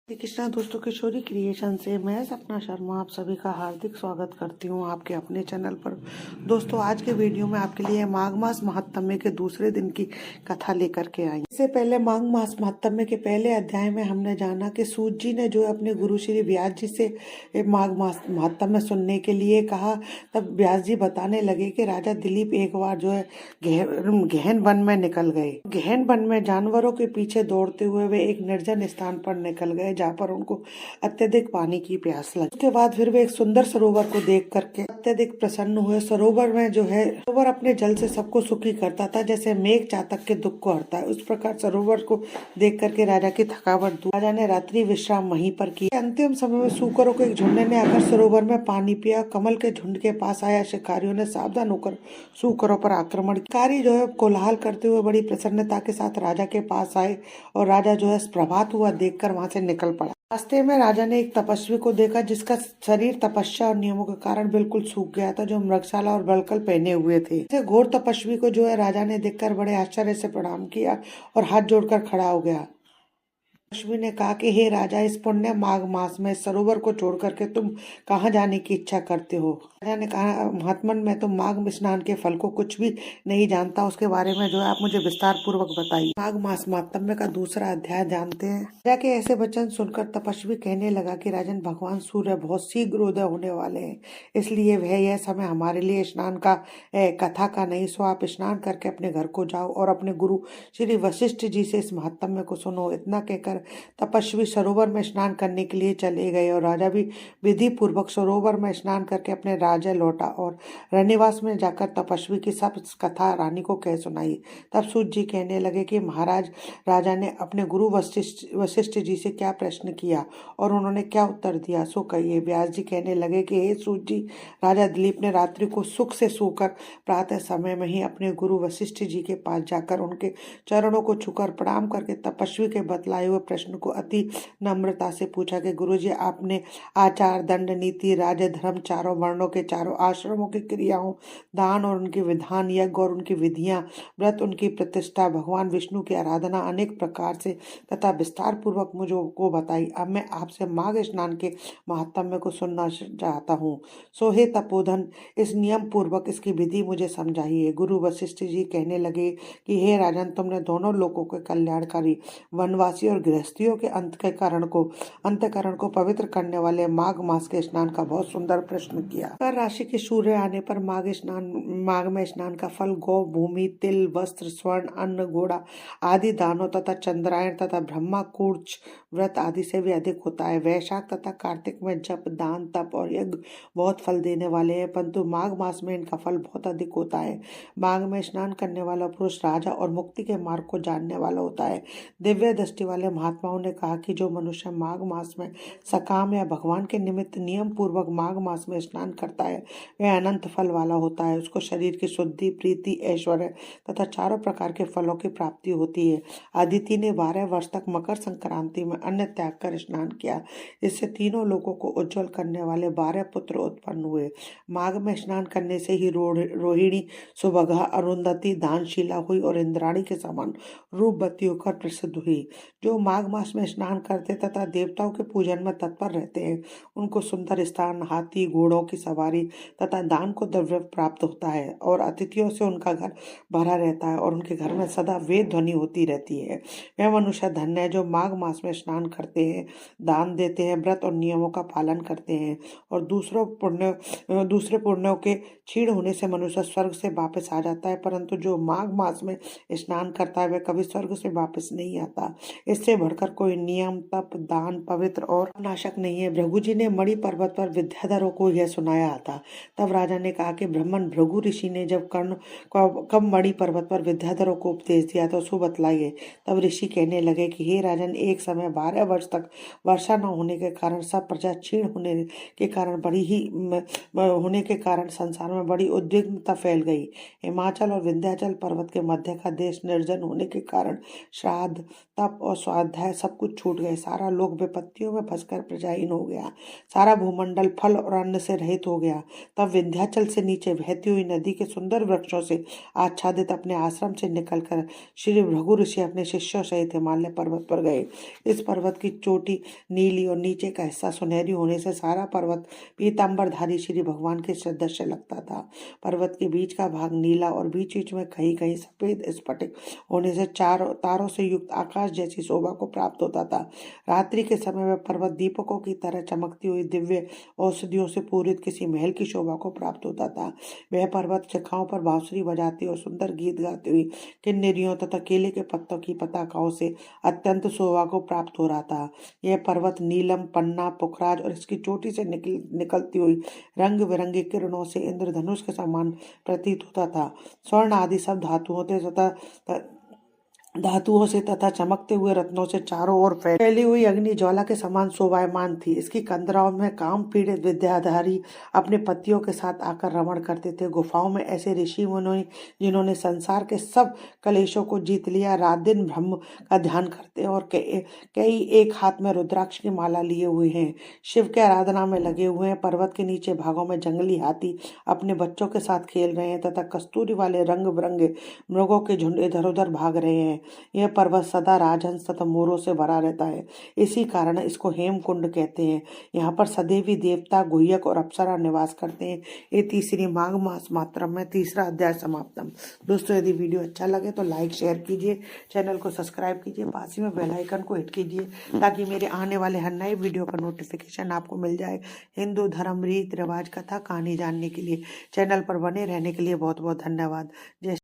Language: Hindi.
श्री कृष्णा दोस्तों, किशोरी क्रिएशन से मैं सपना शर्मा आप सभी का हार्दिक स्वागत करती हूं आपके अपने चैनल पर। दोस्तों, आज के वीडियो में आपके लिए माघ मास महात्म्य के दूसरे दिन की कथा लेकर के आई। इससे पहले माघ मास महात्म्य के पहले अध्याय में हमने जाना कि सूत जी ने जो है अपने गुरु श्री व्यास जी से माघ मास महात्म्य सुनने के लिए कहा। तब व्यास जी बताने लगे कि राजा दिलीप एक बार जो है गहन वन में निकल गए। गहन वन में जानवरों के पीछे दौड़ते हुए वे एक निर्जन स्थान पर निकल गए जहाँ पर उनको अत्यधिक पानी की प्यास लगी। उसके बाद फिर वे एक सुंदर सरोवर को देख करके अत्यधिक प्रसन्न हुए। सरोवर में जो है सरोवर अपने जल से सबको सुखी करता था, जैसे मेघ चातक के दुख को हरता है। उस प्रकार सरोवर को देख करके राजा की थकावट दूर। राजा ने रात्रि विश्राम वहीं पर की। अंतिम समय में सूकरों के एक झुंड ने आकर सरोवर में पानी पिया। कमल के झुंड के पास आया शिकारियों ने सावधान होकर सूकरों पर आक्रमण। शिकारी जो है कोलाहल करते हुए बड़ी प्रसन्नता के साथ राजा के पास आए और राजा जो है प्रभात हुआ देखकर वहां से निकल पड़ा। रास्ते में राजा ने एक तपस्वी को देखा जिसका शरीर तपस्या और नियमों के कारण बिल्कुल सूख गया था, जो मृगशाला और बलकल पहने हुए थे। इसे घोर तपस्वी को जो है राजा ने देखकर बड़े आश्चर्य से प्रणाम किया और हाथ जोड़कर खड़ा हो गया। तपस्वी ने कहा कि हे राजा, इस पुण्य माघ मास में सरोवर को छोड़ करके तुम कहाँ जाने की इच्छा करते हो? राजा ने कहा, महात्मन, मैं तो माघ स्नान के फल को कुछ भी नहीं जानता, उसके बारे में जो है आप मुझे विस्तार पूर्वक बताइए। माघ मास महात्म्य का दूसरा अध्याय जानते हैं। राजा के ऐसे वचन सुनकर तपस्वी कहने लगा कि राजन, भगवान सूर्य बहुत शीघ्र उदय होने वाले हैं, इसलिए वह यह समय हमारे लिए स्नान का कथा का नहीं। सो आप स्नान करके अपने घर को जाओ और अपने गुरु श्री वशिष्ठ जी से इस महात्म्य को सुनो। इतना कहकर तपस्वी सरोवर में स्नान करने के लिए चले गए और राजा भी विधि पूर्वक सरोवर में स्नान करके अपने राज्य लौटा और रनिवास में जाकर तपस्वी की सब कथा रानी को कह सुनाई। तब सूत जी कहने लगे कि महाराज, राजा ने अपने गुरु वशिष्ठ जी से क्या प्रश्न किया और उन्होंने क्या उत्तर दिया, सो कहिए। व्यास जी कहने लगे कि हे सूत जी, राजा दिलीप ने रात्रि को सुख से सोकर प्रातः समय में ही अपने गुरु वशिष्ठ जी के पास जाकर उनके चरणों को छूकर प्रणाम करके तपस्वी के बतलाए हुए प्रश्न को अति नम्रता से पूछा कि गुरुजी, आपने आचार, दंड, नीति, राज्य, धर्म, चारों वर्णों के चारों आश्रमों की क्रियाओं, दान और उनके विधान, यज्ञ और उनकी विधियां, व्रत, उनकी प्रतिष्ठा, भगवान विष्णु की आराधना अनेक प्रकार से तथा विस्तार पूर्वक मुझे को बताई। अब मैं आपसे माघ स्नान के महात्म्य को सुनना चाहता हूँ। सो हे तपोधन, इस नियम पूर्वक इसकी विधि मुझे समझाइए। गुरु वशिष्ठ जी कहने लगे कि हे राजन, तुमने दोनों लोगों के कल्याणकारी वनवासी और गृहस्थियों के अंतकरण को पवित्र करने वाले माघ मास के स्नान का बहुत सुंदर प्रश्न किया। मकर राशि के सूर्य आने पर माघ में स्नान का फल गौ, भूमि, तिल, वस्त्र, स्वर्ण, अन्न, घोड़ा आदि दानों तथा चंद्रायण तथा ब्रह्मा कूर्च व्रत आदि से भी अधिक होता है। वैशाख तथा कार्तिक में जप, दान, तप और यज्ञ बहुत फल देने वाले हैं, परंतु माघ मास में इनका फल बहुत अधिक होता है। माघ में स्नान करने वाला पुरुष राजा और मुक्ति के मार्ग को जानने वाला होता है। दिव्य दृष्टि वाले महात्माओं ने कहा कि जो मनुष्य माघ मास में सकाम या भगवान के निमित्त नियम पूर्वक माघ मास में स्नान करता है, वह अनंत फल वाला होता है। उसको शरीर की शुद्धि, प्रीति, ऐश्वर्य तथा चारों प्रकार के फलों की प्राप्ति होती है। अदिति ने 12 वर्ष तक मकर संक्रांति में अन्न त्याग कर स्नान किया, इससे तीनों लोगों को उज्जवल करने वाले 12 पुत्र उत्पन्न हुए। माघ में स्नान करने से ही रोहिणी, सुभगा, अरुंधति दानशीला हुई और इंद्राणी के समान रूपवती होकर प्रसिद्ध हुई। जो माघ मास में स्नान करते तथा देवताओं के पूजन में तत्पर रहते हैं, उनको सुंदर स्थान, हाथी, घोड़ों की सवारी तथा दान को द्रव्य प्राप्त होता है और अतिथियों से उनका घर भरा रहता है और उनके घर में सदा वेद ध्वनि होती रहती है। वह मनुष्य धन्य है जो माघ मास में स्नान करते हैं, दान देते हैं, व्रत और नियमों का पालन करते हैं और दूसरे पुण्यों के क्षीण होने से मनुष्य स्वर्ग से वापस आ जाता है, परंतु जो माघ मास में स्नान करता है वह कभी स्वर्ग से वापस नहीं आता। इससे बढ़कर कोई नियम, तप, दान, पवित्र और नाशक नहीं है। भृगु जी ने मणि पर्वत पर विद्याधरों को यह सुनाया था। तब राजा ने कहा कि ब्राह्मण भृगु ऋषि ने जब कब मणि पर्वत पर विद्याधरों को उपदेश दिया तो सो बतलाइए। तब ऋषि कहने लगे कि हे राजन, एक समय 12 वर्ष तक वर्षा न होने के कारण सब प्रजा क्षीण होने के कारण संसार में बड़ी उद्विग्नता फैल गई। हिमाचल और विंध्याचल पर्वत के मध्य का देश निर्जन होने के कारण श्राद्ध, तप और स्वाध्याय अध्याय सब कुछ छूट गए। सारा लोक विपत्तियों में फंसकर प्रजाहीन हो गया। सारा भूमंडल फल और अन्न से रहित हो गया। तब विंध्याचल से नीचे बहती हुई नदी के सुंदर वृक्षों से आच्छादित अपने आश्रम से निकलकर श्री भृगु ऋषि अपने शिष्यों सहित हिमालय पर्वत पर गए। इस पर्वत की चोटी नीली और नीचे का हिस्सा सुनहरी होने से सारा पर्वत पीताम्बरधारी श्री भगवान के सदृश लगता था। पर्वत के बीच का भाग नीला और बीच बीच में कहीं कहीं सफेद स्फटिक होने से चारों तारों से युक्त आकाश जैसी शोभा को प्राप्त होता था। रात्रि के समय में पर्वत दीपकों की तरह चमकती हुई दिव्य औषधियों से पूरित किसी महल की शोभा को प्राप्त होता था। वह पर्वत शिखाओं पर बांसुरी बजाती और सुंदर गीत गाती हुई किन्नरियों तथा केले के पत्तों की पताकाओं से अत्यंत शोभा को प्राप्त हो रहा था। यह पर्वत नीलम, पन्ना, पुखराज और इसकी चोटी से निकलती हुई रंग बिरंगी किरणों से इंद्रधनुष के समान प्रतीत होता था। स्वर्ण आदि सब धातुओं से तथा चमकते हुए रत्नों से चारों ओर फैली हुई अग्नि ज्वाला के समान शोभायमान थी। इसकी कंदराओं में काम पीड़ित विद्याधारी अपने पतियों के साथ आकर रमण करते थे। गुफाओं में ऐसे ऋषि मुनि जिन्होंने संसार के सब कलेशों को जीत लिया, रात दिन ब्रह्म का ध्यान करते हैं और कई एक हाथ में रुद्राक्ष की माला लिए हुए हैं, शिव के आराधना में लगे हुए हैं। पर्वत के नीचे भागों में जंगली हाथी अपने बच्चों के साथ खेल रहे हैं तथा कस्तूरी वाले रंग बिरंगे मृगों के झुंड इधर उधर भाग रहे हैं। यह पर्वत सदा राजहंस तथा मोरों से भरा रहता है, इसी कारण इसको हेमकुंड कहते हैं। यहाँ पर सदैवी देवता, गुह्यक और अप्सरा निवास करते हैं। ये तीसरी माघ मास मात्रम में तीसरा अध्याय समाप्तम। दोस्तों, यदि वीडियो अच्छा लगे तो लाइक शेयर कीजिए, चैनल को सब्सक्राइब कीजिए, पास ही में बेल आइकन को हिट कीजिए ताकि मेरे आने वाले हर नए वीडियो का नोटिफिकेशन आपको मिल जाए। हिंदू धर्म, रीत रिवाज, कथा कहानी जानने के लिए चैनल पर बने रहने के लिए बहुत बहुत धन्यवाद। जय